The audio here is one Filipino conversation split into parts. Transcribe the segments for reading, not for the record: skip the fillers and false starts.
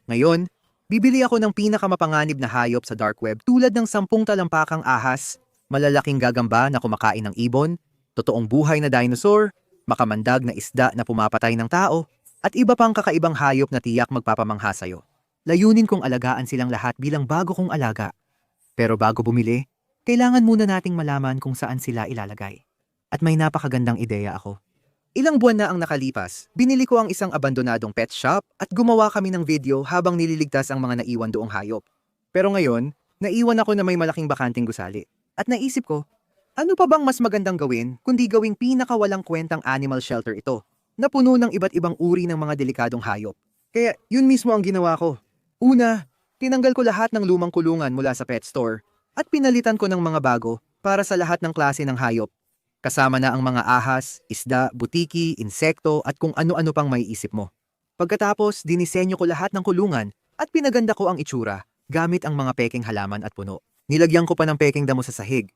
Ngayon, bibili ako ng pinakamapanganib na hayop sa dark web tulad ng 10 talampakang ahas, malalaking gagamba na kumakain ng ibon, totoong buhay na dinosaur, makamandag na isda na pumapatay ng tao, at iba pang kakaibang hayop na tiyak magpapamangha sa'yo. Layunin kong alagaan silang lahat bilang bago kong alaga. Pero bago bumili, kailangan muna nating malaman kung saan sila ilalagay. At may napakagandang ideya ako. Ilang buwan na ang nakalipas, binili ko ang isang abandonadong pet shop at gumawa kami ng video habang nililigtas ang mga naiwan doong hayop. Pero ngayon, naiwan ako na may malaking bakanting gusali. At naisip ko, ano pa bang mas magandang gawin kundi gawing pinakawalang kwentang animal shelter ito, na puno ng iba't ibang uri ng mga delikadong hayop. Kaya yun mismo ang ginawa ko. Una, tinanggal ko lahat ng lumang kulungan mula sa pet store at pinalitan ko ng mga bago para sa lahat ng klase ng hayop. Kasama na ang mga ahas, isda, butiki, insekto at kung ano-ano pang may isip mo. Pagkatapos, dinisenyo ko lahat ng kulungan at pinaganda ko ang itsura gamit ang mga peking halaman at puno. Nilagyan ko pa ng peking damo sa sahig.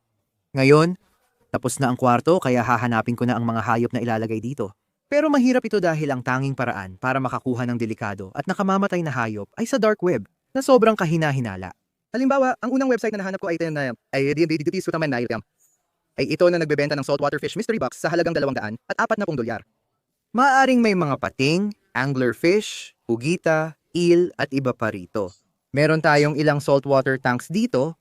Ngayon, tapos na ang kwarto kaya hahanapin ko na ang mga hayop na ilalagay dito. Pero mahirap ito dahil ang tanging paraan para makakuha ng delikado at nakamamatay na hayop ay sa dark web na sobrang kahina-hinala. Halimbawa, ang unang website na nahanap ko ay D&D Sutaman na ay ito na nagbebenta ng saltwater fish mystery box sa halagang $240. Maaaring may mga pating, anglerfish, ugita, eel at iba pa rito. Meron tayong ilang saltwater tanks dito,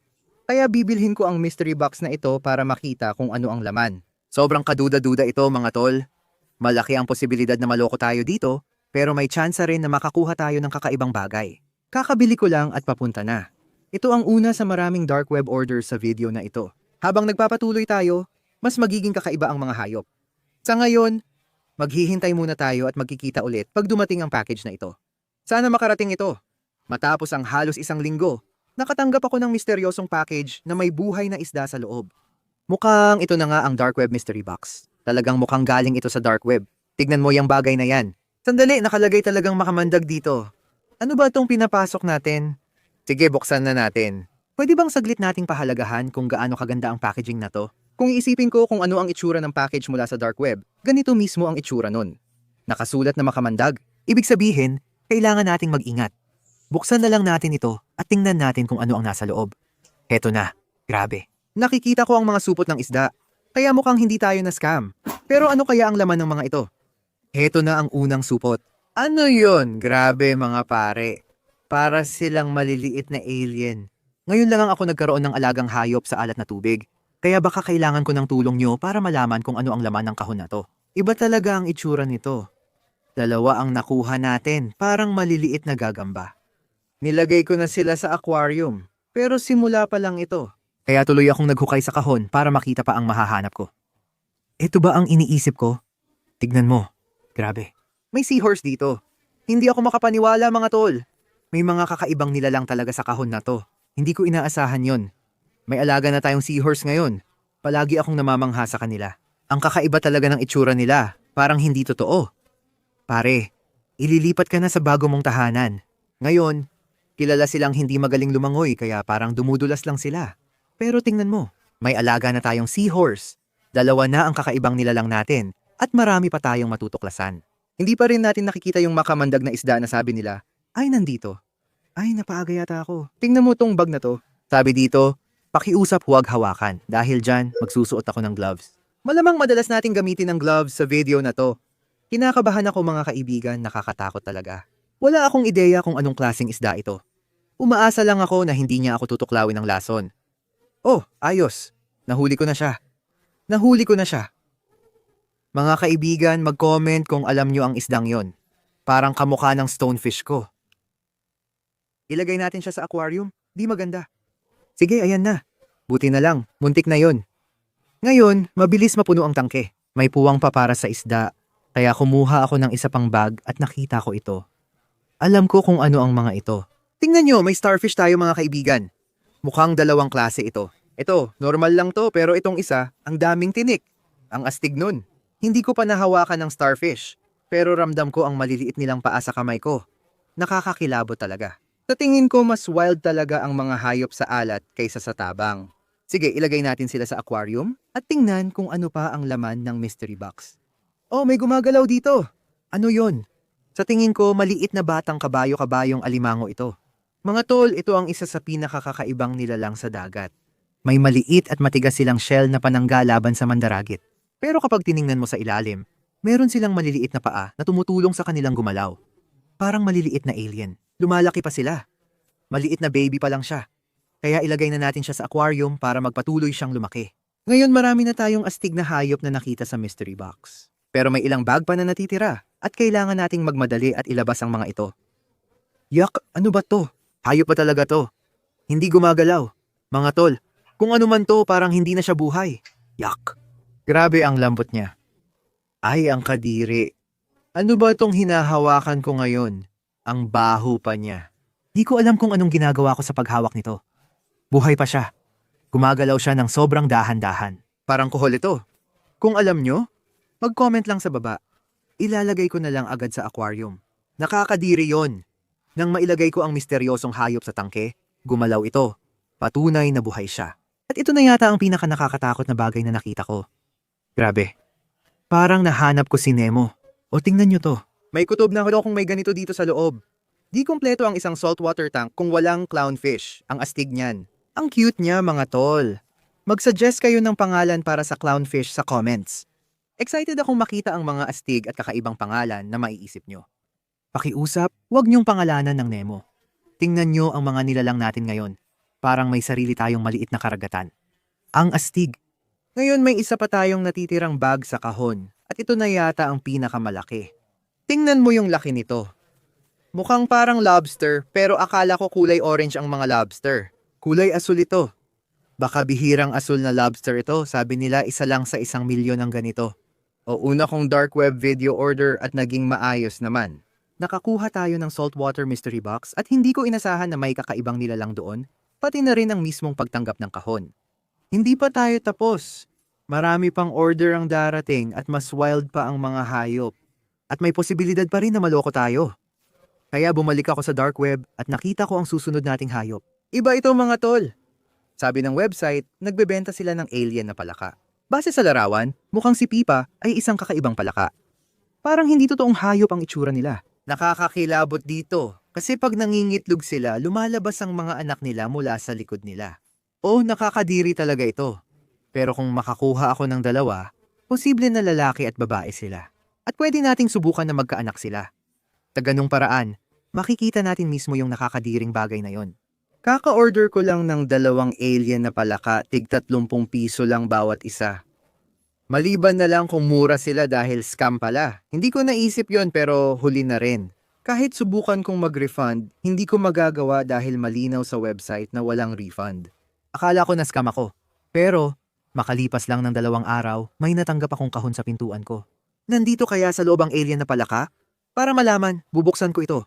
kaya bibilhin ko ang mystery box na ito para makita kung ano ang laman. Sobrang kaduda-duda ito mga tol. Malaki ang posibilidad na maloko tayo dito, pero may tsansa rin na makakuha tayo ng kakaibang bagay. Kakabili ko lang at papunta na. Ito ang una sa maraming dark web orders sa video na ito. Habang nagpapatuloy tayo, mas magiging kakaiba ang mga hayop. Sa ngayon, maghihintay muna tayo at magkikita ulit pag dumating ang package na ito. Sana makarating ito. Matapos ang halos 1 linggo, nakatanggap ako ng misteryosong package na may buhay na isda sa loob. Mukhang ito na nga ang dark web mystery box. Talagang mukhang galing ito sa dark web. Tignan mo yung bagay na yan. Sandali, nakalagay talagang makamandag dito. Ano ba itong pinapasok natin? Sige, buksan na natin. Pwede bang saglit nating pahalagahan kung gaano kaganda ang packaging na to? Kung iisipin ko kung ano ang itsura ng package mula sa dark web, ganito mismo ang itsura nun. Nakasulat na makamandag. Ibig sabihin, kailangan nating mag-ingat. Buksan na lang natin ito at tingnan natin kung ano ang nasa loob. Heto na. Grabe. Nakikita ko ang mga supot ng isda. Kaya mukhang hindi tayo na scam. Pero ano kaya ang laman ng mga ito? Heto na ang unang supot. Ano yon? Grabe mga pare. Para silang maliliit na alien. Ngayon lang ako nagkaroon ng alagang hayop sa alat na tubig. Kaya baka kailangan ko ng tulong nyo para malaman kung ano ang laman ng kahon na to. Iba talaga ang itsura nito. Dalawa ang nakuha natin, parang maliliit na gagamba. Nilagay ko na sila sa aquarium, pero simula pa lang ito. Kaya tuloy akong naghukay sa kahon para makita pa ang mahahanap ko. Ito ba ang iniisip ko? Tignan mo. Grabe. May seahorse dito. Hindi ako makapaniwala mga tol. May mga kakaibang nilalang talaga sa kahon na to. Hindi ko inaasahan yon. May alaga na tayong seahorse ngayon. Palagi akong namamangha sa kanila. Ang kakaiba talaga ng itsura nila. Parang hindi totoo. Pare, ililipat ka na sa bago mong tahanan. Ngayon, kilala silang hindi magaling lumangoy kaya parang dumudulas lang sila. Pero tingnan mo, may alaga na tayong seahorse. 2 na ang kakaibang nilalang natin at marami pa tayong matutuklasan. Hindi pa rin natin nakikita yung makamandag na isda na sabi nila, ay nandito. Ay, napaaga yata ako. Tingnan mo tong bag na to. Sabi dito, pakiusap huwag hawakan. Dahil dyan, magsusuot ako ng gloves. Malamang madalas nating gamitin ng gloves sa video na to. Kinakabahan ako mga kaibigan, nakakatakot talaga. Wala akong ideya kung anong klaseng isda ito. Umaasa lang ako na hindi niya ako tutuklawin ng lason. Oh, ayos. Nahuli ko na siya. Nahuli ko na siya. Mga kaibigan, mag-comment kung alam nyo ang isdang yon. Parang kamukha ng stonefish ko. Ilagay natin siya sa aquarium, di maganda. Sige, ayan na. Buti na lang, muntik na yon. Ngayon, mabilis mapuno ang tangke. May puwang pa para sa isda, kaya kumuha ako ng isa pang bag at nakita ko ito. Alam ko kung ano ang mga ito. Tingnan nyo, may starfish tayo mga kaibigan. Mukhang 2 klase ito. Ito, normal lang to pero itong isa, ang daming tinik. Ang astig nun. Hindi ko pa nahawakan ng starfish, pero ramdam ko ang maliliit nilang paa sa kamay ko. Nakakakilabot talaga. Sa tingin ko mas wild talaga ang mga hayop sa alat kaysa sa tabang. Sige, ilagay natin sila sa aquarium at tingnan kung ano pa ang laman ng mystery box. Oh, may gumagalaw dito. Ano yon? Sa tingin ko, maliit na batang kabayo-kabayong alimango ito. Mga tol, ito ang isa sa pinakakakaibang nilalang sa dagat. May maliit at matigas silang shell na panangga laban sa mandaragit. Pero kapag tiningnan mo sa ilalim, meron silang maliliit na paa na tumutulong sa kanilang gumalaw. Parang maliliit na alien. Lumalaki pa sila. Maliit na baby pa lang siya. Kaya ilagay na natin siya sa aquarium para magpatuloy siyang lumaki. Ngayon marami na tayong astig na hayop na nakita sa mystery box. Pero may ilang bag pa na natitira at kailangan nating magmadali at ilabas ang mga ito. Yak, ano ba to? Hayop pa talaga to. Hindi gumagalaw. Mga tol, kung ano man to parang hindi na siya buhay. Yak. Grabe ang lambot niya. Ay, ang kadiri. Ano ba tong hinahawakan ko ngayon? Ang baho pa niya. Di ko alam kung anong ginagawa ko sa paghawak nito. Buhay pa siya. Gumagalaw siya ng sobrang dahan-dahan. Parang kuhol ito. Kung alam nyo, mag-comment lang sa baba. Ilalagay ko na lang agad sa aquarium. Nakakadiri yon. Nang mailagay ko ang misteryosong hayop sa tangke, gumalaw ito. Patunay na buhay siya. At ito na yata ang pinaka-nakakatakot na bagay na nakita ko. Grabe. Parang nahanap ko si Nemo. O tingnan nyo to. May kutob na kung may ganito dito sa loob. Di kumpleto ang isang saltwater tank kung walang clownfish, ang astig niyan. Ang cute niya mga tol. Mag-suggest kayo ng pangalan para sa clownfish sa comments. Excited akong makita ang mga astig at kakaibang pangalan na maiisip nyo. Pakiusap, huwag niyong pangalanan ng Nemo. Tingnan nyo ang mga nilalang natin ngayon. Parang may sarili tayong maliit na karagatan. Ang astig. Ngayon may isa pa tayong natitirang bag sa kahon at ito na yata ang pinakamalaki. Tingnan mo yung laki nito. Mukhang parang lobster pero akala ko kulay orange ang mga lobster. Kulay asul ito. Baka bihirang asul na lobster ito, sabi nila isa lang sa 1,000,000 ang ganito. O una kong dark web video order at naging maayos naman. Nakakuha tayo ng saltwater mystery box at hindi ko inasahan na may kakaibang nilalang doon, pati na rin ang mismong pagtanggap ng kahon. Hindi pa tayo tapos. Marami pang order ang darating at mas wild pa ang mga hayop. At may posibilidad pa rin na maloko tayo. Kaya bumalik ako sa dark web at nakita ko ang susunod nating hayop. Iba ito mga tol. Sabi ng website, nagbebenta sila ng alien na palaka. Base sa larawan, mukhang si Pipa ay isang kakaibang palaka. Parang hindi totoong hayop ang itsura nila. Nakakakilabot dito kasi pag nangingitlog sila, lumalabas ang mga anak nila mula sa likod nila. O nakakadiri talaga ito. Pero kung makakuha ako ng dalawa, posible na lalaki at babae sila. At pwede nating subukan na magkaanak sila. Sa ganung paraan, makikita natin mismo yung nakakadiring bagay na yon. Kaka-order ko lang ng 2 alien na palaka, tig 30 piso lang bawat isa. Maliban na lang kung mura sila dahil scam pala. Hindi ko naisip yon pero huli na rin. Kahit subukan kong mag-refund, hindi ko magagawa dahil malinaw sa website na walang refund. Akala ko na scam ako. Pero, makalipas lang ng 2 araw, may natanggap akong kahon sa pintuan ko. Nandito kaya sa loob ang alien na palaka? Para malaman, bubuksan ko ito.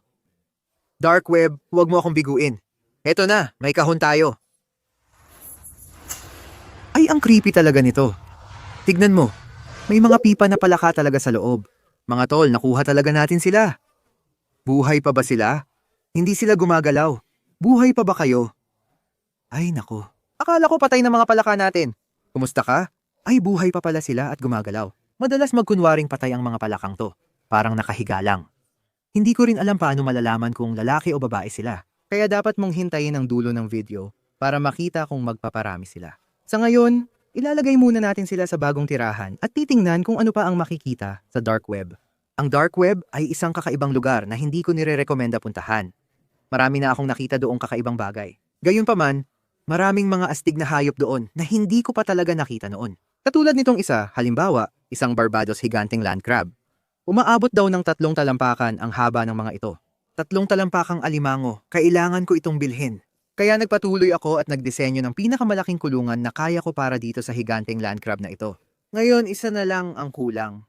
Dark web, huwag mo akong biguin. Eto na, may kahon tayo. Ay, ang creepy talaga nito. Tignan mo, may mga pipa na palaka talaga sa loob. Mga tol, nakuha talaga natin sila. Buhay pa ba sila? Hindi sila gumagalaw. Buhay pa ba kayo? Ay nako, akala ko patay na mga palaka natin. Kumusta ka? Ay buhay pa pala sila at gumagalaw. Madalas magkunwaring patay ang mga palakang to. Parang nakahiga lang. Hindi ko rin alam paano malalaman kung lalaki o babae sila. Kaya dapat mong hintayin ang dulo ng video para makita kung magpaparami sila. Sa ngayon, ilalagay muna natin sila sa bagong tirahan at titingnan kung ano pa ang makikita sa dark web. Ang dark web ay isang kakaibang lugar na hindi ko nire-rekomenda puntahan. Marami na akong nakita doong kakaibang bagay. Gayunpaman, maraming mga astig na hayop doon na hindi ko pa talaga nakita noon. Katulad nitong isa, halimbawa, isang Barbados higanteng land crab. Umaabot daw ng 3 talampakan ang haba ng mga ito. 3 talampakang alimango, kailangan ko itong bilhin. Kaya nagpatuloy ako at nagdisenyo ng pinakamalaking kulungan na kaya ko para dito sa higanteng land crab na ito. Ngayon, isa na lang ang kulang.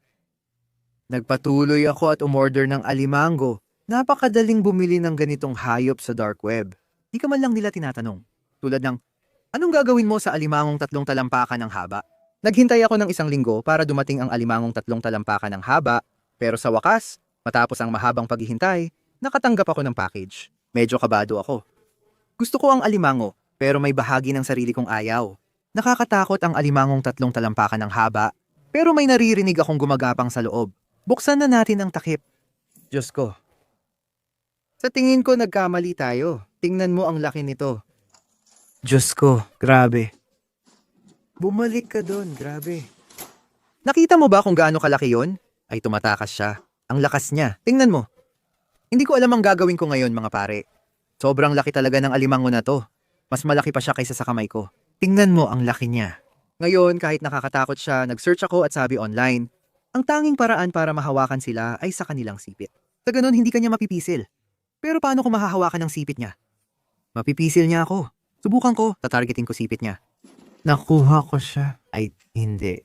Nagpatuloy ako at umorder ng alimango. Napakadaling bumili ng ganitong hayop sa dark web. Di ka man lang nila tinatanong. Tulad ng, anong gagawin mo sa alimangong 3 talampakan ng haba? Naghintay ako ng 1 linggo para dumating ang alimangong 3 talampakan ng haba, pero sa wakas, matapos ang mahabang paghihintay, nakatanggap ako ng package. Medyo kabado ako. Gusto ko ang alimango, pero may bahagi ng sarili kong ayaw. Nakakatakot ang alimangong 3 talampakan ng haba, pero may naririnig akong gumagapang sa loob. Buksan na natin ang takip. Diyos ko. Sa tingin ko nagkamali tayo. Tingnan mo ang laki nito. Diyos ko, grabe. Bumalik ka doon, grabe. Nakita mo ba kung gaano kalaki yon? Ay tumatakas siya. Ang lakas niya. Tingnan mo. Hindi ko alam ang gagawin ko ngayon mga pare. Sobrang laki talaga ng alimango na to. Mas malaki pa siya kaysa sa kamay ko. Tingnan mo ang laki niya. Ngayon kahit nakakatakot siya, nag-search ako at sabi online, ang tanging paraan para mahawakan sila ay sa kanilang sipit. Sa ganun hindi kanya mapipisil. Pero paano kung mahahawakan ng sipit niya? Mapipisil niya ako. Subukan ko, tatargetin ko sipit niya. Nakuha ko siya. Ay, hindi.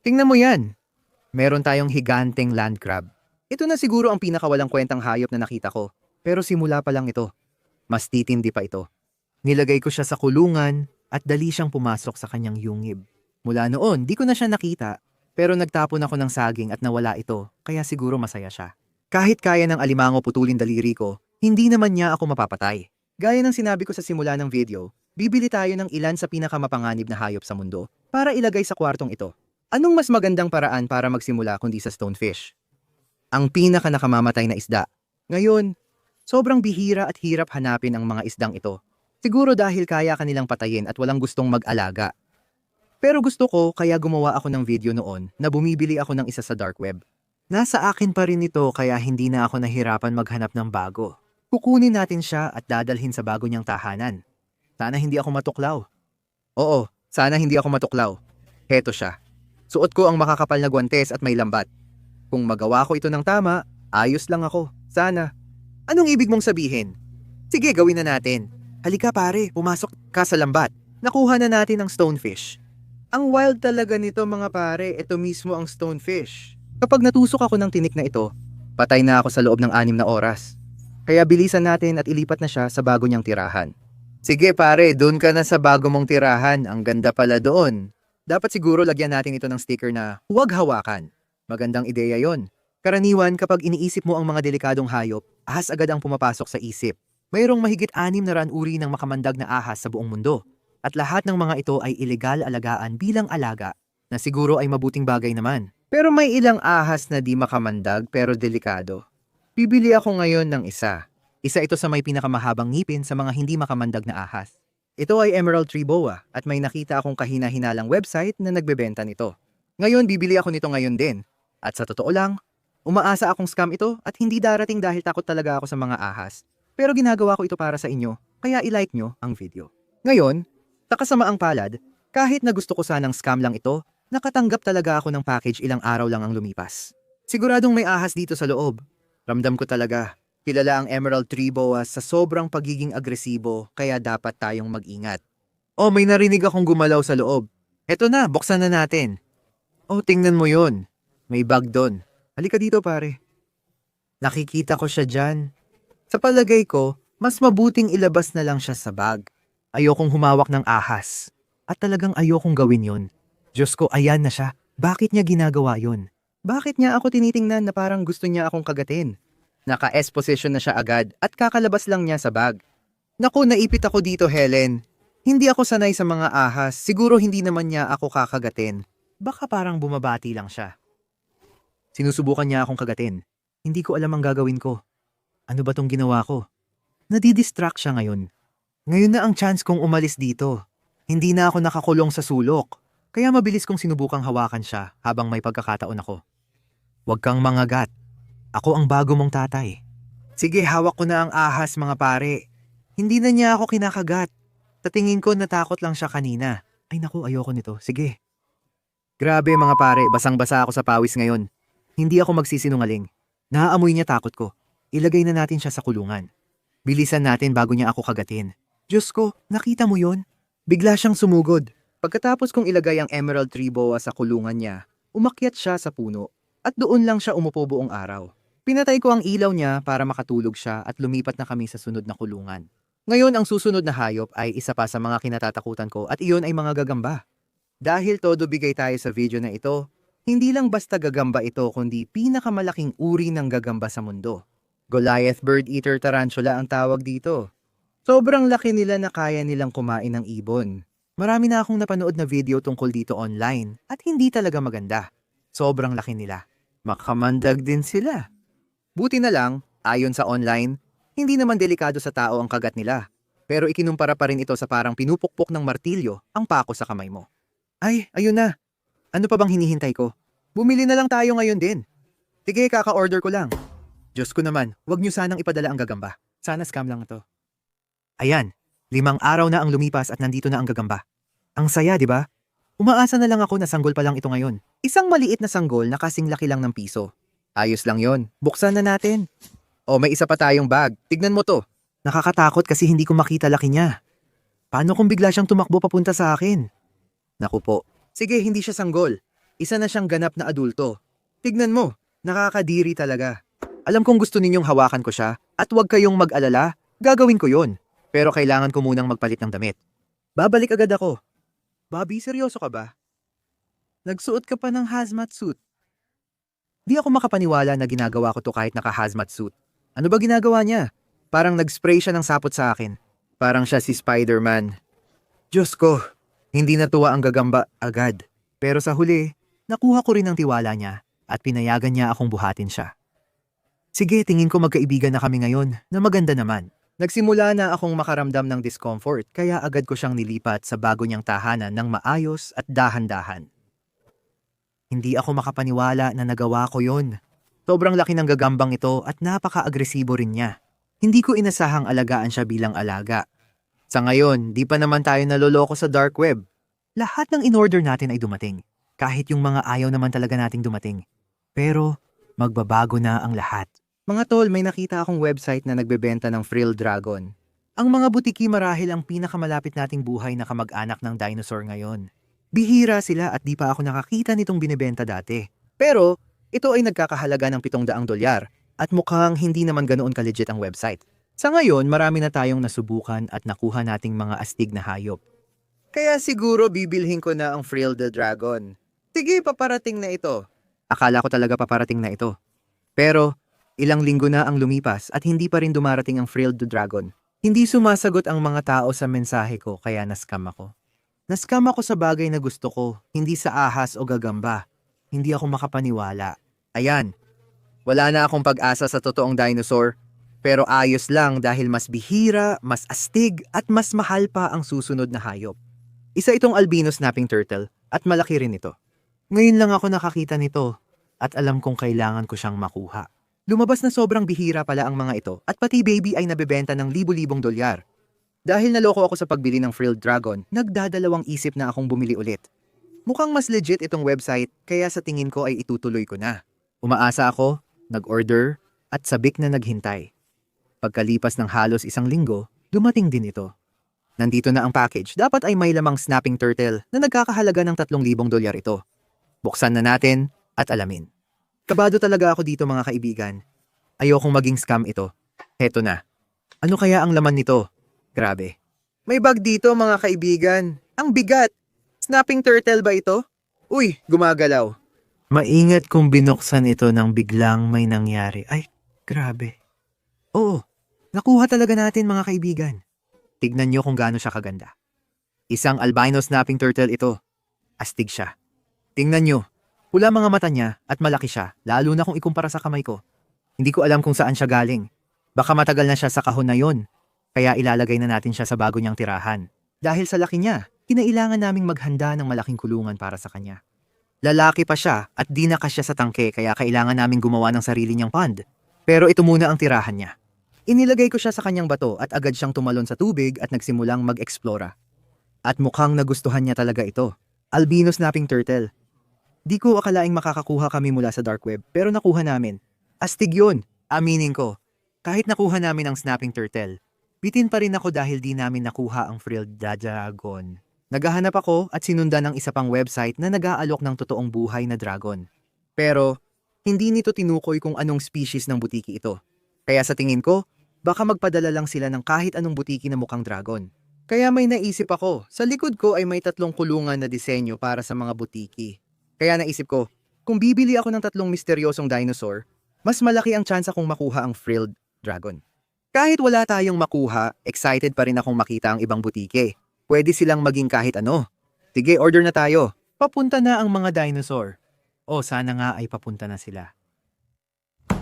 Tingnan mo yan. Meron tayong higanteng land crab. Ito na siguro ang pinakawalang kwentang hayop na nakita ko. Pero simula pa lang ito. Mas titindi pa ito. Nilagay ko siya sa kulungan at dali siyang pumasok sa kanyang yungib. Mula noon, di ko na siya nakita. Pero nagtapon ako ng saging at nawala ito, kaya siguro masaya siya. Kahit kaya ng alimango putulin daliri ko, hindi naman niya ako mapapatay. Gaya ng sinabi ko sa simula ng video, bibili tayo ng ilan sa pinakamapanganib na hayop sa mundo para ilagay sa kwartong ito. Anong mas magandang paraan para magsimula kundi sa stonefish? Ang pinaka nakamamatay na isda. Ngayon, sobrang bihira at hirap hanapin ang mga isdang ito. Siguro dahil kaya kanilang patayin at walang gustong mag-alaga. Pero gusto ko kaya gumawa ako ng video noon na bumibili ako ng isa sa dark web. Nasa akin pa rin ito kaya hindi na ako nahirapan maghanap ng bago. Kukunin natin siya at dadalhin sa bago niyang tahanan. Sana hindi ako matuklaw. Oo, sana hindi ako matuklaw. Heto siya. Suot ko ang makakapal na guwantes at may lambat. Kung magawa ko ito ng tama, ayos lang ako. Sana. Anong ibig mong sabihin? Sige, gawin na natin. Halika pare, pumasok ka sa lambat. Nakuha na natin ang stonefish. Ang wild talaga nito mga pare, ito mismo ang stonefish. Kapag natusok ako ng tinik na ito, patay na ako sa loob ng 6 na oras. Kaya bilisan natin at ilipat na siya sa bago niyang tirahan. Sige pare, doon ka na sa bago mong tirahan. Ang ganda pala doon. Dapat siguro lagyan natin ito ng sticker na huwag hawakan. Magandang ideya yon. Karaniwan kapag iniisip mo ang mga delikadong hayop, ahas agad ang pumapasok sa isip. Mayroong mahigit 600 uri ng makamandag na ahas sa buong mundo. At lahat ng mga ito ay ilegal alagaan bilang alaga na siguro ay mabuting bagay naman. Pero may ilang ahas na di makamandag pero delikado. Bibili ako ngayon ng isa. Isa ito sa may pinakamahabang ngipin sa mga hindi makamandag na ahas. Ito ay Emerald Tree Boa at may nakita akong kahina-hinalang website na nagbebenta nito. Ngayon bibili ako nito ngayon din. At sa totoo lang, umaasa akong scam ito at hindi darating dahil takot talaga ako sa mga ahas. Pero ginagawa ko ito para sa inyo, kaya i-like nyo ang video. Ngayon, sa kasamaang palad, kahit na gusto ko sanang scam lang ito, nakatanggap talaga ako ng package ilang araw lang ang lumipas. Siguradong may ahas dito sa loob. Ramdam ko talaga. Kilala ang Emerald Tree Boa sa sobrang pagiging agresibo kaya dapat tayong mag-ingat. Oh, may narinig akong gumalaw sa loob. Eto na, buksan na natin. Oh, tingnan mo yon. May bag doon. Halika dito pare. Nakikita ko siya dyan. Sa palagay ko, mas mabuting ilabas na lang siya sa bag. Ayokong humawak ng ahas. At talagang ayokong gawin yon. Diyos ko, ayan na siya. Bakit niya ginagawa yon? Bakit niya ako tinitingnan na parang gusto niya akong kagatin? Naka-S position na siya agad at kakalabas lang niya sa bag. Naku, naipit ako dito, Helen. Hindi ako sanay sa mga ahas. Siguro hindi naman niya ako kakagatin. Baka parang bumabati lang siya. Sinusubukan niya akong kagatin. Hindi ko alam ang gagawin ko. Ano ba tong ginawa ko? Nadidistract siya ngayon. Ngayon na ang chance kong umalis dito. Hindi na ako nakakulong sa sulok. Kaya mabilis kong sinubukang hawakan siya habang may pagkakataon ako. Huwag kang mangagat. Ako ang bago mong tatay. Sige, hawak ko na ang ahas mga pare. Hindi na niya ako kinakagat. Sa tingin ko natakot lang siya kanina. Ay naku, ayoko nito. Sige. Grabe mga pare, basang-basa ako sa pawis ngayon. Hindi ako magsisinungaling. Naaamoy niya takot ko. Ilagay na natin siya sa kulungan. Bilisan natin bago niya ako kagatin. Diyos ko, nakita mo yon? Bigla siyang sumugod. Pagkatapos kong ilagay ang Emerald Tree Boa sa kulungan niya, umakyat siya sa puno at doon lang siya umupo buong araw. Pinatay ko ang ilaw niya para makatulog siya at lumipat na kami sa sunod na kulungan. Ngayon ang susunod na hayop ay isa pa sa mga kinatatakutan ko at iyon ay mga gagamba. Dahil todo bigay tayo sa video na ito, hindi lang basta gagamba ito kundi pinakamalaking uri ng gagamba sa mundo. Goliath Bird Eater Tarantula ang tawag dito. Sobrang laki nila na kaya nilang kumain ng ibon. Marami na akong napanood na video tungkol dito online at hindi talaga maganda. Sobrang laki nila. Makamandag din sila. Buti na lang, ayon sa online, hindi naman delikado sa tao ang kagat nila. Pero ikinumpara pa rin ito sa parang pinupukpok ng martilyo ang pako sa kamay mo. Ay, ayun na. Ano pa bang hinihintay ko? Bumili na lang tayo ngayon din. Sige, kaka-order ko lang. Diyos ko naman, wag niyo sanang ipadala ang gagamba. Sana scam lang ito. Ayan, 5 araw na ang lumipas at nandito na ang gagamba. Ang saya, di ba? Umaasa na lang ako na sanggol pa lang ito ngayon. Isang maliit na sanggol na kasing laki lang ng piso. Ayos lang yon. Buksan na natin. Oh, may isa pa tayong bag. Tignan mo to. Nakakatakot kasi hindi ko makita laki niya. Paano kung bigla siyang tumakbo papunta sa akin? Naku po. Sige, hindi siya sanggol. Isa na siyang ganap na adulto. Tignan mo, nakakadiri talaga. Alam kong gusto ninyong hawakan ko siya at huwag kayong mag-alala, gagawin ko yon. Pero kailangan ko munang magpalit ng damit. Babalik agad ako. Bobby, seryoso ka ba? Nagsuot ka pa ng hazmat suit. Di ako makapaniwala na ginagawa ko to kahit naka-hazmat suit. Ano ba ginagawa niya? Parang nag-spray siya ng sapot sa akin. Parang siya si Spider-Man. Diyos ko, hindi natuwa ang gagamba agad. Pero sa huli, nakuha ko rin ang tiwala niya at pinayagan niya akong buhatin siya. Sige, tingin ko magkaibigan na kami ngayon na maganda naman. Nagsimula na akong makaramdam ng discomfort kaya agad ko siyang nilipat sa bago niyang tahanan ng maayos at dahan-dahan. Hindi ako makapaniwala na nagawa ko yon. Sobrang laki ng gagambang ito at napaka-agresibo rin niya. Hindi ko inasahang alagaan siya bilang alaga. Sa ngayon, di pa naman tayo naloloko sa dark web. Lahat ng in-order natin ay dumating, kahit yung mga ayaw naman talaga nating dumating. Pero magbabago na ang lahat. Mga tol, may nakita akong website na nagbebenta ng frilled dragon. Ang mga butiki marahil ang pinakamalapit nating buhay na kamag-anak ng dinosaur ngayon. Bihira sila at di pa ako nakakita nitong binebenta dati. Pero ito ay nagkakahalaga ng $700 at mukhang hindi naman ganoon ka-legit ang website. Sa ngayon, marami na tayong nasubukan at nakuha nating mga astig na hayop. Kaya siguro bibilhin ko na ang frilled dragon. Sige, paparating na ito. Akala ko talaga paparating na ito. Pero ilang linggo na ang lumipas at hindi pa rin dumarating ang frilled dragon. Hindi sumasagot ang mga tao sa mensahe ko kaya naskam ako. Naskam ako sa bagay na gusto ko, hindi sa ahas o gagamba. Hindi ako makapaniwala. Ayan, wala na akong pag-asa sa totoong dinosaur. Pero ayos lang dahil mas bihira, mas astig at mas mahal pa ang susunod na hayop. Isa itong albino snapping turtle at malaki rin ito. Ngayon lang ako nakakita nito at alam kong kailangan ko siyang makuha. Lumabas na sobrang bihira pala ang mga ito at pati baby ay nabebenta ng libu-libong dolyar. Dahil naloko ako sa pagbili ng frilled dragon, nagdadalawang isip na akong bumili ulit. Mukhang mas legit itong website kaya sa tingin ko ay itutuloy ko na. Umaasa ako, nag-order at sabik na naghintay. Pagkalipas ng halos 1 linggo, dumating din ito. Nandito na ang package. Dapat ay may lamang snapping turtle na nagkakahalaga ng $3,000 ito. Buksan na natin at alamin. Kabado talaga ako dito mga kaibigan. Ayokong maging scam ito. Heto na. Ano kaya ang laman nito? Grabe. May bag dito mga kaibigan. Ang bigat. Snapping turtle ba ito? Uy, gumagalaw. Maingat kung binuksan ito nang biglang may nangyari. Ay, grabe. Oo, nakuha talaga natin mga kaibigan. Tignan nyo kung gaano siya kaganda. Isang albino snapping turtle ito. Astig siya. Tingnan nyo. Pula mga mata niya at malaki siya, lalo na kung ikumpara sa kamay ko. Hindi ko alam kung saan siya galing. Baka matagal na siya sa kahon na yon. Kaya ilalagay na natin siya sa bago niyang tirahan. Dahil sa laki niya, kinailangan naming maghanda ng malaking kulungan para sa kanya. Lalaki pa siya at di na kasya sa tangke kaya kailangan naming gumawa ng sarili niyang pond. Pero ito muna ang tirahan niya. Inilagay ko siya sa kanyang bato at agad siyang tumalon sa tubig at nagsimulang mag-eksplora. At mukhang nagustuhan niya talaga ito. Albino snapping turtle. Di ko akalaing makakakuha kami mula sa dark web pero nakuha namin. Astig yun, aminin ko. Kahit nakuha namin ang snapping turtle, bitin pa rin ako dahil di namin nakuha ang frilled dragon. Naghahanap ako at sinundan ng isa pang website na nag-aalok ng totoong buhay na dragon. Pero hindi nito tinukoy kung anong species ng butiki ito. Kaya sa tingin ko, baka magpadala lang sila ng kahit anong butiki na mukhang dragon. Kaya may naisip ako, sa likod ko ay may 3 kulungan na disenyo para sa mga butiki. Kaya naisip ko, kung bibili ako ng 3 misteryosong dinosaur, mas malaki ang tsansa kong makuha ang frilled dragon. Kahit wala tayong makuha, excited pa rin akong makita ang ibang butike. Pwede silang maging kahit ano. Sige, order na tayo. Papunta na ang mga dinosaur. O sana nga ay papunta na sila.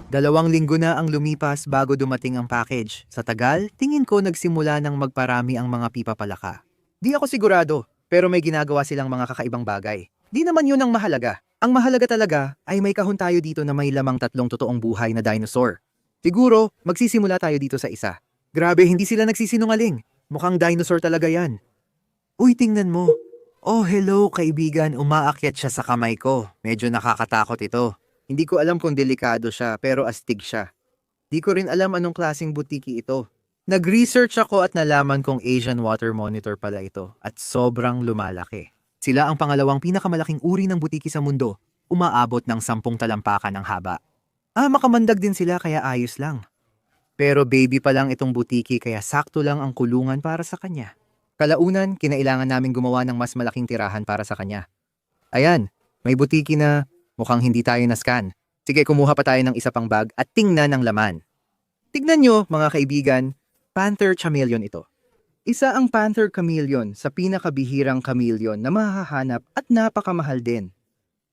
2 linggo na ang lumipas bago dumating ang package. Sa tagal, tingin ko nagsimula ng magparami ang mga pipa palaka. Di ako sigurado, pero may ginagawa silang mga kakaibang bagay. Di naman yun ang mahalaga. Ang mahalaga talaga ay may kahon tayo dito na may lamang 3 totoong buhay na dinosaur. Siguro, magsisimula tayo dito sa isa. Grabe, hindi sila nagsisinungaling. Mukhang dinosaur talaga yan. Uy, tingnan mo. Oh, hello kaibigan, umaakyat siya sa kamay ko. Medyo nakakatakot ito. Hindi ko alam kung delikado siya, pero astig siya. Di ko rin alam anong klaseng butiki ito. Nag-research ako at nalaman kong Asian water monitor pala ito at sobrang lumalaki. Sila ang pangalawang pinakamalaking uri ng butiki sa mundo, umaabot ng 10 talampakan ng haba. Makamandag din sila kaya ayos lang. Pero baby pa lang itong butiki kaya sakto lang ang kulungan para sa kanya. Kalaunan, kinailangan namin gumawa ng mas malaking tirahan para sa kanya. Ayan, may butiki na mukhang hindi tayo na-scan. Sige, kumuha pa tayo ng isa pang bag at tingnan ang laman. Tignan nyo, mga kaibigan, Panther Chameleon ito. Isa ang Panther Chameleon sa pinakabihirang chameleon na mahahanap at napakamahal din.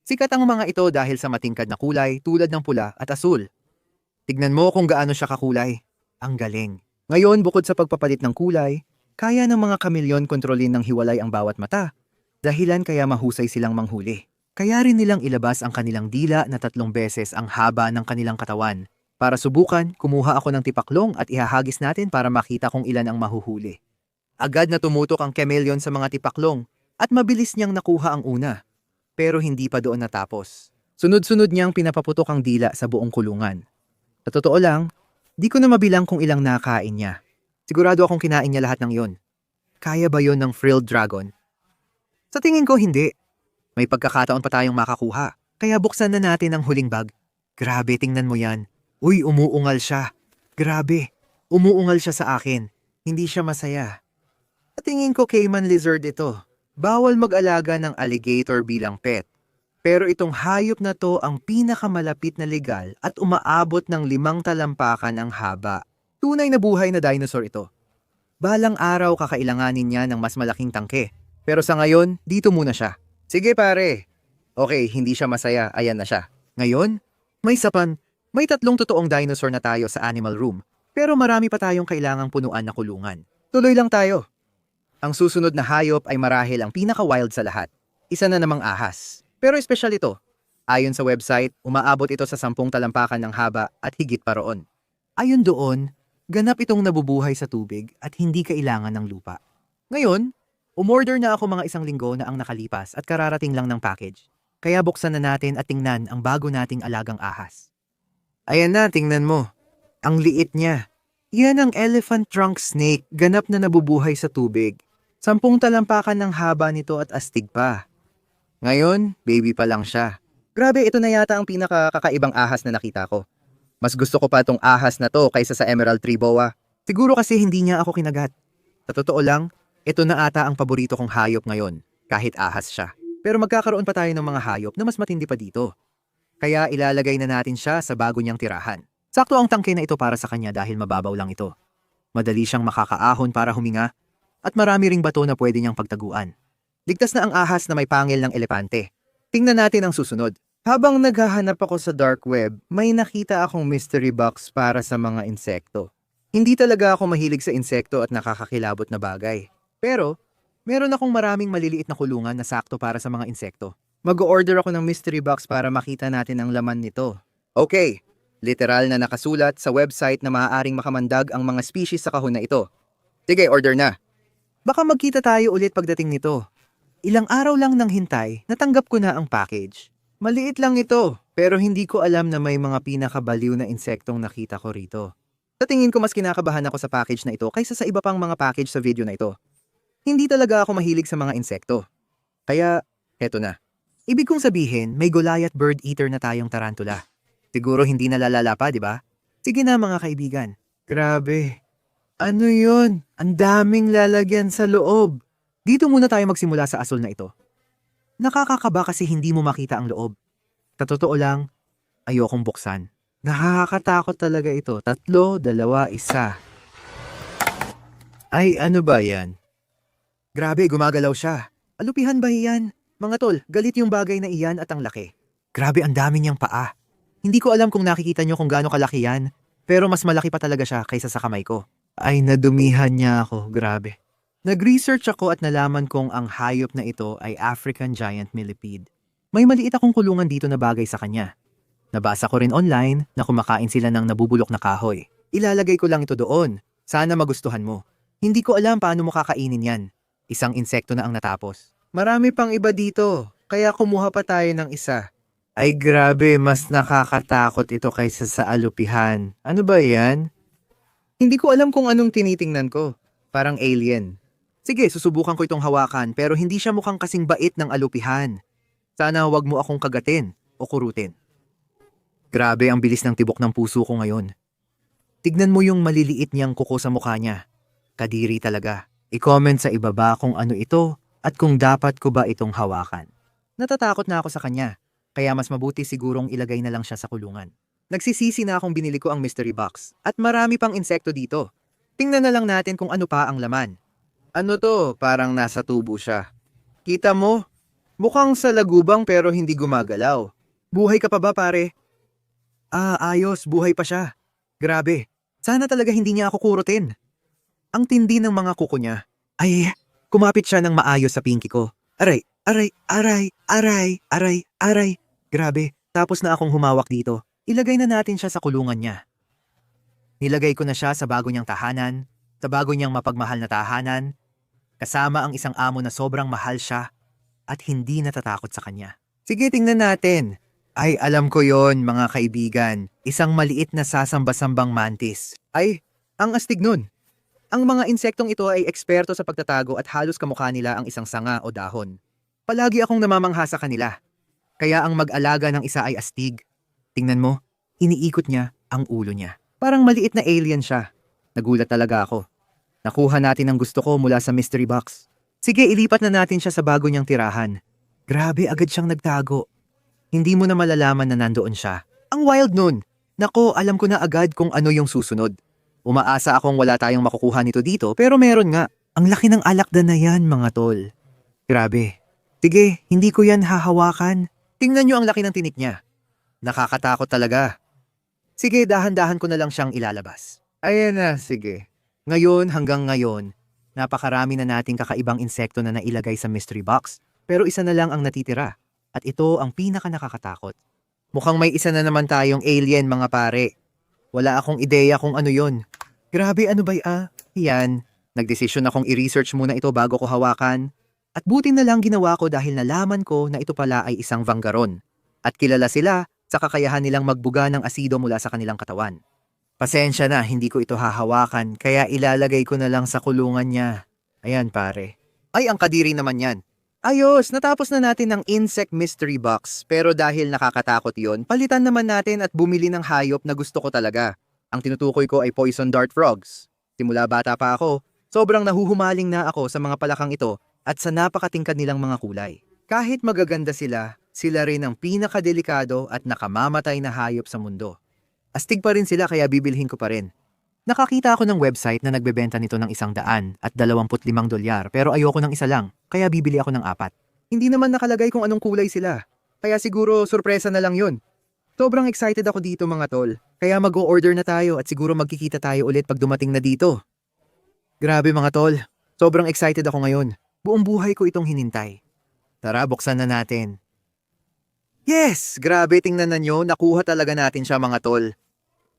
Sikat ang mga ito dahil sa matingkad na kulay tulad ng pula at asul. Tignan mo kung gaano siya kakulay. Ang galing. Ngayon, bukod sa pagpapalit ng kulay, kaya ng mga chameleon kontrolin ng hiwalay ang bawat mata. Dahilan kaya mahusay silang manghuli. Kaya rin nilang ilabas ang kanilang dila na 3 beses ang haba ng kanilang katawan. Para subukan, kumuha ako ng tipaklong at ihahagis natin para makita kung ilan ang mahuhuli. Agad na tumutok ang chameleon sa mga tipaklong at mabilis niyang nakuha ang una. Pero hindi pa doon natapos. Sunod-sunod niyang pinapaputok ang dila sa buong kulungan. Sa totoo lang, di ko na mabilang kung ilang nakain niya. Sigurado akong kinain niya lahat ng yon. Kaya ba yon ng frilled dragon? Sa tingin ko hindi. May pagkakataon pa tayong makakuha. Kaya buksan na natin ang huling bag. Grabe, tingnan mo yan. Uy, umuungal siya. Grabe, umuungal siya sa akin. Hindi siya masaya. Sa tingin ko caiman lizard ito. Bawal mag-alaga ng alligator bilang pet. Pero itong hayop na to ang pinakamalapit na legal at umaabot ng 5 talampakan ang haba. Tunay na buhay na dinosaur ito. Balang araw kakailanganin niya ng mas malaking tangke. Pero sa ngayon, dito muna siya. Sige pare. Okay, hindi siya masaya. Ayan na siya. Ngayon, may 3 totoong dinosaur na tayo sa animal room. Pero marami pa tayong kailangang punuan na kulungan. Tuloy lang tayo. Ang susunod na hayop ay marahil ang pinaka-wild sa lahat. Isa na namang ahas. Pero espesyal ito. Ayon sa website, umaabot ito sa 10 talampakan ng haba at higit pa roon. Ayon doon, ganap itong nabubuhay sa tubig at hindi kailangan ng lupa. Ngayon, umorder na ako mga 1 linggo na ang nakalipas at kararating lang ng package. Kaya buksan na natin at tingnan ang bago nating alagang ahas. Ayan na, tingnan mo. Ang liit niya. Yan ang elephant trunk snake, ganap na nabubuhay sa tubig. 10 talampakan ng haba nito at astig pa. Ngayon, baby pa lang siya. Grabe, ito na yata ang pinakakakaibang ahas na nakita ko. Mas gusto ko pa itong ahas na to kaysa sa Emerald Tree Boa. Siguro kasi hindi niya ako kinagat. Sa totoo lang, ito na ata ang paborito kong hayop ngayon, kahit ahas siya. Pero magkakaroon pa tayo ng mga hayop na mas matindi pa dito. Kaya ilalagay na natin siya sa bago niyang tirahan. Sakto ang tangke na ito para sa kanya dahil mababaw lang ito. Madali siyang makakaahon para huminga at marami ring bato na pwede niyang pagtaguan. Ligtas na ang ahas na may pangil ng elepante. Tingnan natin ang susunod. Habang naghahanap ako sa dark web, may nakita akong mystery box para sa mga insekto. Hindi talaga ako mahilig sa insekto at nakakakilabot na bagay. Pero, meron akong maraming maliliit na kulungan na sakto para sa mga insekto. Mag-order ako ng mystery box para makita natin ang laman nito. Okay, literal na nakasulat sa website na maaaring makamandag ang mga species sa kahon na ito. Sige, order na. Baka magkita tayo ulit pagdating nito. Ilang araw lang nang hintay, natanggap ko na ang package. Maliit lang ito, pero hindi ko alam na may mga pinakabaliw na insektong nakita ko rito. Sa tingin ko mas kinakabahan ako sa package na ito kaysa sa iba pang mga package sa video na ito. Hindi talaga ako mahilig sa mga insekto. Kaya, eto na. Ibig kong sabihin, may Goliath bird eater na tayong tarantula. Siguro hindi nalalala pa, di ba? Sige na mga kaibigan. Grabe. Ano yun? Ang daming lalagyan sa loob. Dito muna tayo magsimula sa asul na ito. Nakakakaba kasi hindi mo makita ang loob. Sa totoo lang, ayokong buksan. Nakakatakot talaga ito. 3, 2, 1. Ay, ano ba yan? Grabe, gumagalaw siya. Alupihan ba yan? Mga tol, galit yung bagay na iyan at ang laki. Grabe, ang dami niyang paa. Hindi ko alam kung nakikita nyo kung gaano kalaki yan, pero mas malaki pa talaga siya kaysa sa kamay ko. Ay, nadumihan niya ako, grabe. Nag-research ako at nalaman kong ang hayop na ito ay African Giant Millipede. May maliit akong kulungan dito na bagay sa kanya. Nabasa ko rin online na kumakain sila ng nabubulok na kahoy. Ilalagay ko lang ito doon. Sana magustuhan mo. Hindi ko alam paano mo kakainin yan. Isang insekto na ang natapos. Marami pang iba dito, kaya kumuha pa tayo ng isa. Ay grabe, mas nakakatakot ito kaysa sa alupihan. Ano ba yan? Hindi ko alam kung anong tinitingnan ko. Parang alien. Sige, susubukan ko itong hawakan pero hindi siya mukhang kasing bait ng alupihan. Sana huwag mo akong kagatin o kurutin. Grabe ang bilis ng tibok ng puso ko ngayon. Tignan mo yung maliliit niyang kuko sa mukha niya. Kadiri talaga. I-comment sa ibaba kung ano ito at kung dapat ko ba itong hawakan. Natatakot na ako sa kanya. Kaya mas mabuti sigurong ilagay na lang siya sa kulungan. Nagsisisi na akong binili ko ang mystery box at marami pang insekto dito. Tingnan na lang natin kung ano pa ang laman. Ano to? Parang nasa tubo siya. Kita mo? Mukhang sa lagubang pero hindi gumagalaw. Buhay ka pa ba pare? Ayos, buhay pa siya. Grabe, sana talaga hindi niya ako kurutin. Ang tindi ng mga kuko niya. Ay, kumapit siya ng maayos sa pinky ko. Aray, aray, aray, aray, aray, aray. Grabe, tapos na akong humawak dito. Ilagay na natin siya sa kulungan niya. Nilagay ko na siya sa bago niyang tahanan, sa bago niyang mapagmahal na tahanan, kasama ang isang amo na sobrang mahal siya at hindi natatakot sa kanya. Sige, tingnan natin. Ay, alam ko yon mga kaibigan. Isang maliit na sasamba-sambang mantis. Ay, ang astig nun. Ang mga insektong ito ay eksperto sa pagtatago at halos kamukha nila ang isang sanga o dahon. Palagi akong namamangha sa kanila. Kaya ang mag-alaga ng isa ay astig. Tingnan mo, iniikot niya ang ulo niya. Parang maliit na alien siya. Nagulat talaga ako. Nakuha natin ang gusto ko mula sa mystery box. Sige, ilipat na natin siya sa bago niyang tirahan. Grabe, agad siyang nagtago. Hindi mo na malalaman na nandoon siya. Ang wild nun. Nako, alam ko na agad kung ano yung susunod. Umaasa akong wala tayong makukuha nito dito pero meron nga. Ang laki ng alakdan na yan, mga tol. Grabe. Sige, hindi ko yan hahawakan. Tingnan niyo ang laki ng tinik niya. Nakakatakot talaga. Sige, dahan-dahan ko na lang siyang ilalabas. Ayan na, sige. Ngayon hanggang ngayon, napakarami na nating kakaibang insekto na nailagay sa mystery box. Pero isa na lang ang natitira. At ito ang pinaka nakakatakot. Mukhang may isa na naman tayong alien, mga pare. Wala akong ideya kung ano yon. Grabe, ano ba yan? Nagdesisyon akong i-research muna ito bago ko hawakan. At buti na lang ginawa ko dahil nalaman ko na ito pala ay isang vanggaron. At kilala sila sa kakayahan nilang magbuga ng asido mula sa kanilang katawan. Pasensya na, hindi ko ito hahawakan kaya ilalagay ko na lang sa kulungan niya. Ayan pare. Ay, ang kadiri naman yan. Ayos, natapos na natin ang insect mystery box. Pero dahil nakakatakot yon, palitan naman natin at bumili ng hayop na gusto ko talaga. Ang tinutukoy ko ay poison dart frogs. Simula bata pa ako, sobrang nahuhumaling na ako sa mga palakang ito at sa napakatingkad nilang mga kulay. Kahit magaganda sila, sila rin ang pinakadelikado at nakamamatay na hayop sa mundo. Astig pa rin sila kaya bibilhin ko pa rin. Nakakita ako ng website na nagbebenta nito ng $100 at $25 pero ayoko ng isa lang, kaya bibili ako ng 4. Hindi naman nakalagay kung anong kulay sila, kaya siguro sorpresa na lang yun. Sobrang excited ako dito mga tol, kaya mag-o-order na tayo at siguro magkikita tayo ulit pag dumating na dito. Grabe mga tol, sobrang excited ako ngayon. Buong buhay ko itong hinintay. Tara, buksan na natin. Yes! Grabe, tingnan na nyo, nakuha talaga natin siya mga tol.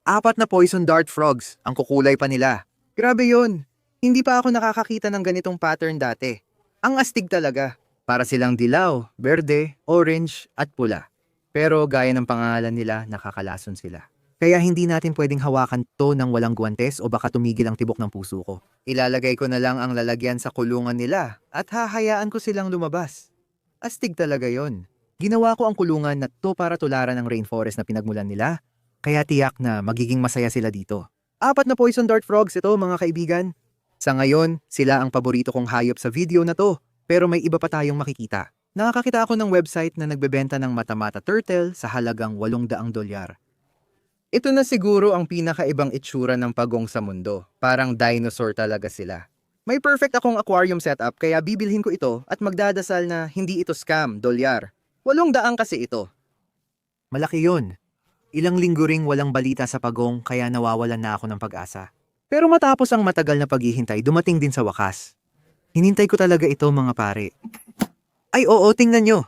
4 na poison dart frogs, ang kukulay pa nila. Grabe yon. Hindi pa ako nakakakita ng ganitong pattern dati. Ang astig talaga. Para silang dilaw, berde, orange, at pula. Pero gaya ng pangalan nila, nakakalason sila. Kaya hindi natin pwedeng hawakan to ng walang guwantes o baka tumigil ang tibok ng puso ko. Ilalagay ko na lang ang lalagyan sa kulungan nila at hahayaan ko silang lumabas. Astig talaga yon. Ginawa ko ang kulungan na to para tularan ng rainforest na pinagmulan nila, kaya tiyak na magiging masaya sila dito. 4 na poison dart frogs ito mga kaibigan. Sa ngayon, sila ang paborito kong hayop sa video na to, pero may iba pa tayong makikita. Nakakita ako ng website na nagbebenta ng mata-mata turtle sa halagang $800. Ito na siguro ang pinakaibang itsura ng pagong sa mundo. Parang dinosaur talaga sila. May perfect akong aquarium setup kaya bibilhin ko ito at magdadasal na hindi ito scam, $8. $800 kasi ito. Malaki yun. Ilang linggo ring walang balita sa pagong kaya nawawalan na ako ng pag-asa. Pero matapos ang matagal na paghihintay, dumating din sa wakas. Hinintay ko talaga ito mga pare. Ay oo, tingnan nyo.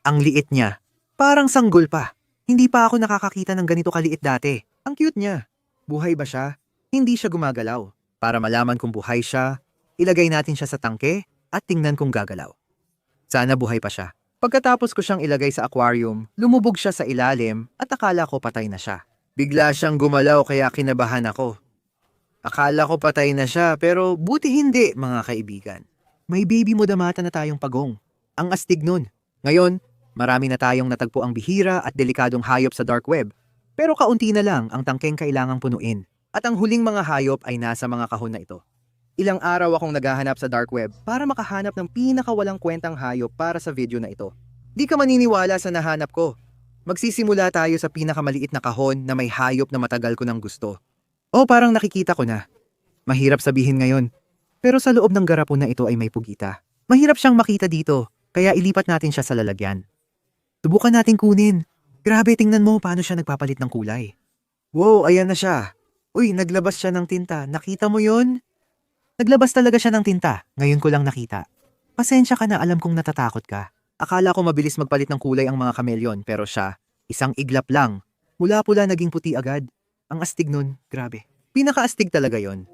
Ang liit niya. Parang sanggol pa. Hindi pa ako nakakakita ng ganito kaliit dati. Ang cute niya. Buhay ba siya? Hindi siya gumagalaw. Para malaman kung buhay siya, ilagay natin siya sa tangke at tingnan kung gagalaw. Sana buhay pa siya. Pagkatapos ko siyang ilagay sa aquarium, lumubog siya sa ilalim at akala ko patay na siya. Bigla siyang gumalaw kaya kinabahan ako. Akala ko patay na siya pero buti hindi mga kaibigan. May baby mo damata na tayong pagong. Ang astig nun. Ngayon, marami na tayong natagpo ang bihira at delikadong hayop sa dark web. Pero kaunti na lang ang tangkeng kailangang punuin. At ang huling mga hayop ay nasa mga kahon na ito. Ilang araw akong naghahanap sa dark web para makahanap ng pinakawalang kwentang hayop para sa video na ito. Di ka maniniwala sa nahanap ko. Magsisimula tayo sa pinakamaliit na kahon na may hayop na matagal ko nang gusto. Oh, parang nakikita ko na. Mahirap sabihin ngayon. Pero sa loob ng garapon na ito ay may pugita. Mahirap siyang makita dito, kaya ilipat natin siya sa lalagyan. Subukan natin kunin. Grabe, tingnan mo paano siya nagpapalit ng kulay. Wow, ayan na siya. Uy, naglabas siya ng tinta. Nakita mo yun? Naglabas talaga siya ng tinta. Ngayon ko lang nakita. Pasensya ka na, alam kong natatakot ka. Akala ko mabilis magpalit ng kulay ang mga kameleon, pero siya, isang iglap lang. Mula pula naging puti agad. Ang astig nun, grabe. Pinakaastig talaga yon.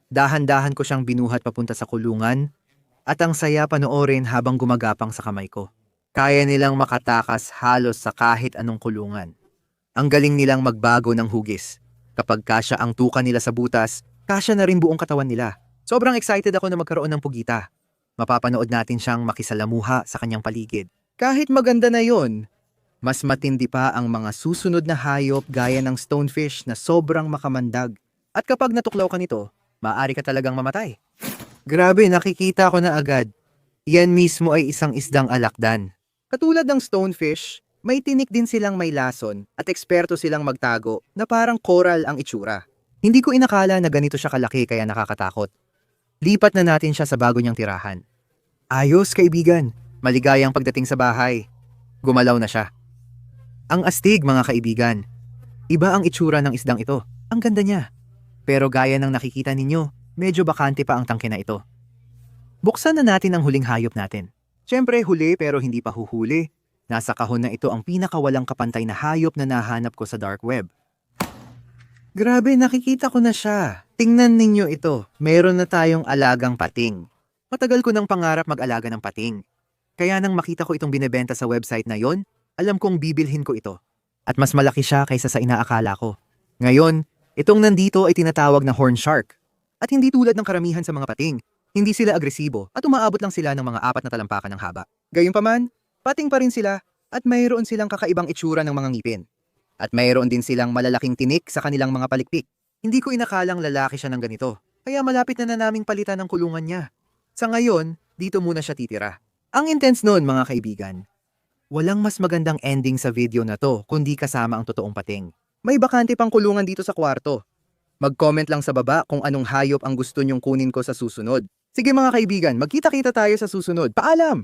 Dahan-dahan ko siyang binuhat papunta sa kulungan at ang saya panoorin habang gumagapang sa kamay ko. Kaya nilang makatakas halos sa kahit anong kulungan. Ang galing nilang magbago ng hugis. Kapag kasya ang tuka nila sa butas, kasya na rin buong katawan nila. Sobrang excited ako na magkaroon ng pugita. Mapapanood natin siyang makisalamuha sa kanyang paligid. Kahit maganda na yon, mas matindi pa ang mga susunod na hayop gaya ng stonefish na sobrang makamandag. At kapag natuklaw ka nito, maaari ka talagang mamatay. Grabe, nakikita ko na agad. Yan mismo ay isang isdang alakdan. Katulad ng stonefish, may tinik din silang may lason at eksperto silang magtago na parang coral ang itsura. Hindi ko inakala na ganito siya kalaki kaya nakakatakot. Lipat na natin siya sa bago niyang tirahan. Ayos kaibigan, maligayang pagdating sa bahay. Gumalaw na siya. Ang astig mga kaibigan. Iba ang itsura ng isdang ito. Ang ganda niya. Pero gaya ng nakikita ninyo, medyo bakante pa ang tangke na ito. Buksan na natin ang huling hayop natin. Siyempre huli pero hindi pa huhuli. Nasa kahon na ito ang pinakawalang kapantay na hayop na nahanap ko sa dark web. Grabe, nakikita ko na siya. Tingnan ninyo ito. Meron na tayong alagang pating. Matagal ko nang pangarap mag-alaga ng pating. Kaya nang makita ko itong binebenta sa website na yon, alam kong bibilhin ko ito. At mas malaki siya kaysa sa inaakala ko. Ngayon, itong nandito ay tinatawag na horn shark. At hindi tulad ng karamihan sa mga pating. Hindi sila agresibo at umaabot lang sila ng mga 4 na talampakan ng haba. Gayunpaman, pating pa rin sila at mayroon silang kakaibang itsura ng mga ngipin. At mayroon din silang malalaking tinik sa kanilang mga palikpik. Hindi ko inakalang lalaki siya ng ganito. Kaya malapit na naming palitan ng kulungan niya. Sa ngayon, dito muna siya titira. Ang intense nun mga kaibigan. Walang mas magandang ending sa video na to kundi kasama ang totoong pating. May bakante pang kulungan dito sa kwarto. Mag-comment lang sa baba kung anong hayop ang gusto nyong kunin ko sa susunod. Sige mga kaibigan, magkita-kita tayo sa susunod. Paalam!